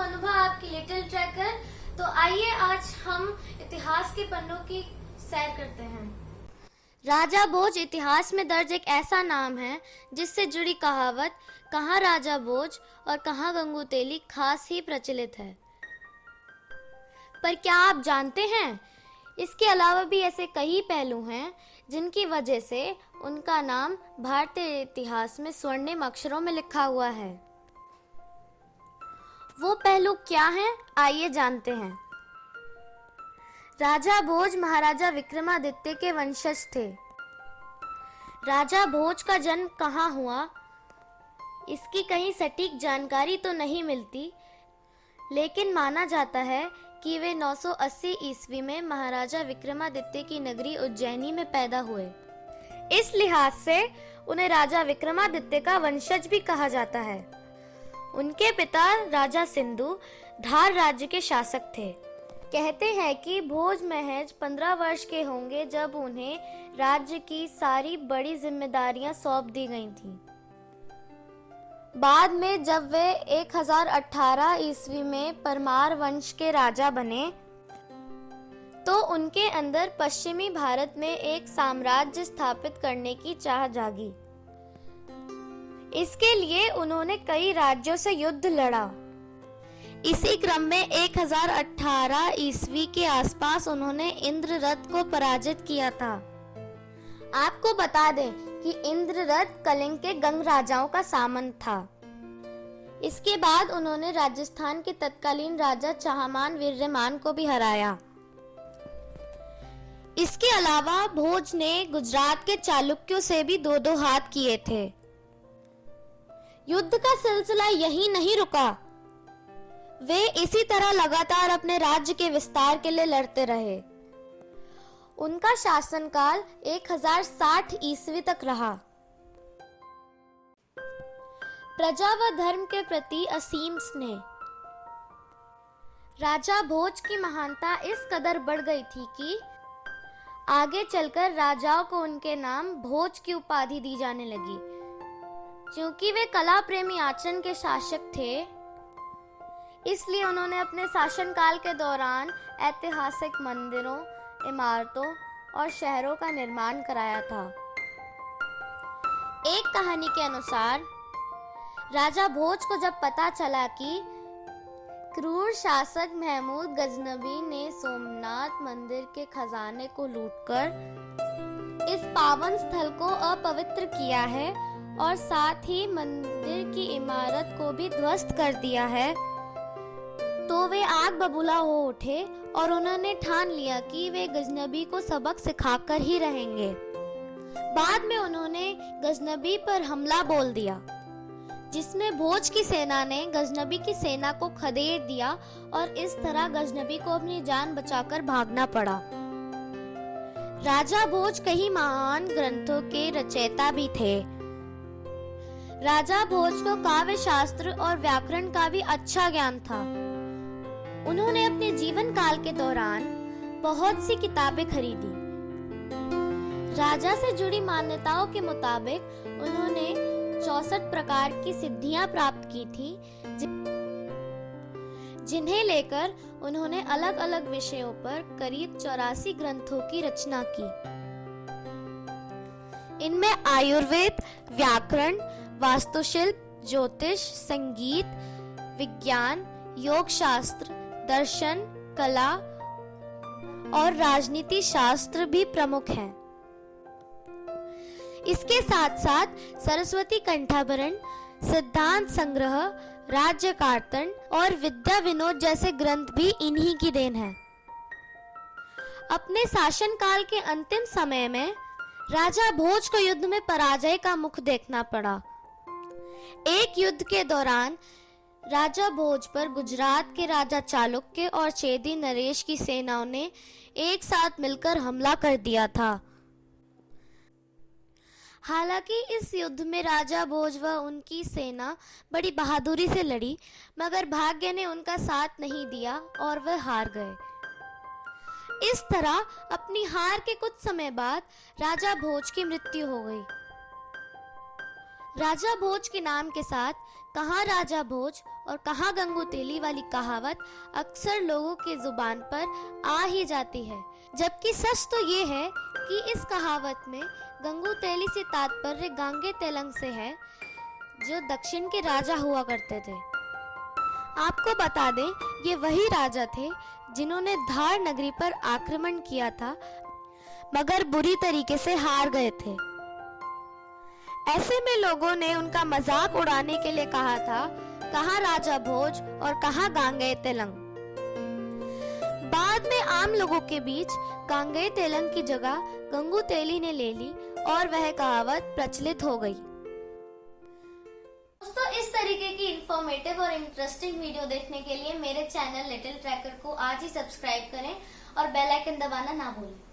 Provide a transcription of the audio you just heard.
अनुभा, आपकी little tracker. तो आइए आज हम इतिहास के पन्नों की सैर करते हैं। राजा भोज इतिहास में दर्ज एक ऐसा नाम है जिससे जुड़ी कहावत कहाँ राजा भोज और कहाँ गंगू तेली खास ही प्रचलित है। पर क्या आप जानते हैं, इसके अलावा भी ऐसे कई पहलू हैं जिनकी वजह से उनका नाम भारतीय इतिहास में स्वर्णिम अक्षरों में लिखा हुआ है। वो पहलू क्या हैं, आइए जानते हैं। राजा भोज महाराजा विक्रमादित्य के वंशज थे। राजा भोज का जन्म कहाँ हुआ, इसकी कहीं सटीक जानकारी तो नहीं मिलती, लेकिन माना जाता है कि वे 980 ईस्वी में महाराजा विक्रमादित्य की नगरी उज्जैनी में पैदा हुए। इस लिहाज से उन्हें राजा विक्रमादित्य का वंशज भी कहा जाता है। उनके पिता राजा सिंधु धार राज्य के शासक थे। कहते हैं कि भोज महज 15 वर्ष के होंगे जब उन्हें राज्य की सारी बड़ी जिम्मेदारियां सौंप दी गई थीं। बाद में जब वे 1018 ईस्वी में परमार वंश के राजा बने तो उनके अंदर पश्चिमी भारत में एक साम्राज्य स्थापित करने की चाह जागी। इसके लिए उन्होंने कई राज्यों से युद्ध लड़ा। इसी क्रम में 1018 ईस्वी के आसपास उन्होंने इंद्ररथ को पराजित किया था। आपको बता दें कि इंद्ररथ कलिंग के गंग राजाओं का सामंत था। इसके बाद उन्होंने राजस्थान के तत्कालीन राजा चाहमान वीर्यमान को भी हराया। इसके अलावा भोज ने गुजरात के चालुक्यों से भी दो हाथ किए थे। युद्ध का सिलसिला यहीं नहीं रुका। वे इसी तरह लगातार अपने राज्य के विस्तार के लिए लड़ते रहे। उनका शासनकाल 1060 ईस्वी तक रहा। प्रजा व धर्म के प्रति असीम स्नेह। राजा भोज की महानता इस कदर बढ़ गई थी कि आगे चलकर राजाओं को उनके नाम भोज की उपाधि दी जाने लगी। क्योंकि वे कला प्रेमी आचरण के शासक थे, इसलिए उन्होंने अपने शासनकाल के दौरान ऐतिहासिक मंदिरों, इमारतों और शहरों का निर्माण कराया था। एक कहानी के अनुसार राजा भोज को जब पता चला कि क्रूर शासक महमूद गजनबी ने सोमनाथ मंदिर के खजाने को लूटकर इस पावन स्थल को अपवित्र किया है और साथ ही मंदिर की इमारत को भी ध्वस्त कर दिया है, तो वे आग बबूला हो उठे और उन्होंने ठान लिया कि वे गजनबी को सबक सिखाकर ही रहेंगे। बाद में उन्होंने गजनबी पर हमला बोल दिया, जिसमें भोज की सेना ने गजनबी की सेना को खदेड़ दिया और इस तरह गजनबी को अपनी जान बचाकर भागना पड़ा। राजा भोज कई महान ग्रंथों के रचयिता भी थे। राजा भोज को काव्य शास्त्र और व्याकरण का भी अच्छा ज्ञान था। उन्होंने अपने जीवन काल के दौरान बहुत सी किताबें खरीदी। राजा से जुड़ी मान्यताओं के मुताबिक उन्होंने 64 प्रकार की सिद्धियां प्राप्त की थी, जिन्हें लेकर उन्होंने अलग अलग विषयों पर करीब 84 ग्रंथों की रचना की। इनमें आयुर्वेद, व्याकरण, वास्तुशिल्प, ज्योतिष, संगीत, विज्ञान, योग शास्त्र, दर्शन, कला और राजनीति शास्त्र भी प्रमुख हैं। इसके साथ साथ सरस्वती कंठाभरण, सिद्धांत संग्रह, राज्य कार्तन और विद्या विनोद जैसे ग्रंथ भी इन्हीं की देन है। अपने शासनकाल के अंतिम समय में राजा भोज को युद्ध में पराजय का मुख देखना पड़ा। एक युद्ध के दौरान राजा भोज पर गुजरात के राजा चालुक्य और चेदी नरेश की सेनाओं ने एक साथ मिलकर हमला कर दिया था। हालांकि इस युद्ध में राजा भोज व उनकी सेना बड़ी बहादुरी से लड़ी, मगर भाग्य ने उनका साथ नहीं दिया और वह हार गए। इस तरह अपनी हार के कुछ समय बाद राजा भोज की मृत्यु हो गई। राजा भोज के नाम के साथ कहाँ राजा भोज और कहाँ गंगू तेली वाली कहावत अक्सर लोगों के जुबान पर आ ही जाती है, जबकि सच तो ये है कि इस कहावत में गंगू तेली से तात्पर्य गांगे तेलंग से है, जो दक्षिण के राजा हुआ करते थे। आपको बता दें, ये वही राजा थे जिन्होंने धार नगरी पर आक्रमण किया था, मगर बुरी तरीके से हार गए थे। ऐसे में लोगों ने उनका मजाक उड़ाने के लिए कहा था, कहाँ राजा भोज और कहाँ गांगे तेलंग। बाद में आम लोगों के बीच गांगे तेलंग की जगह गंगू तेली ने ले ली और वह कहावत प्रचलित हो गई। दोस्तों, इस तरीके की इंफॉर्मेटिव और इंटरेस्टिंग वीडियो देखने के लिए मेरे चैनल लिटिल ट्रैकर को आज ही सब्सक्राइब करें और बेल आइकन दबाना ना भूलें।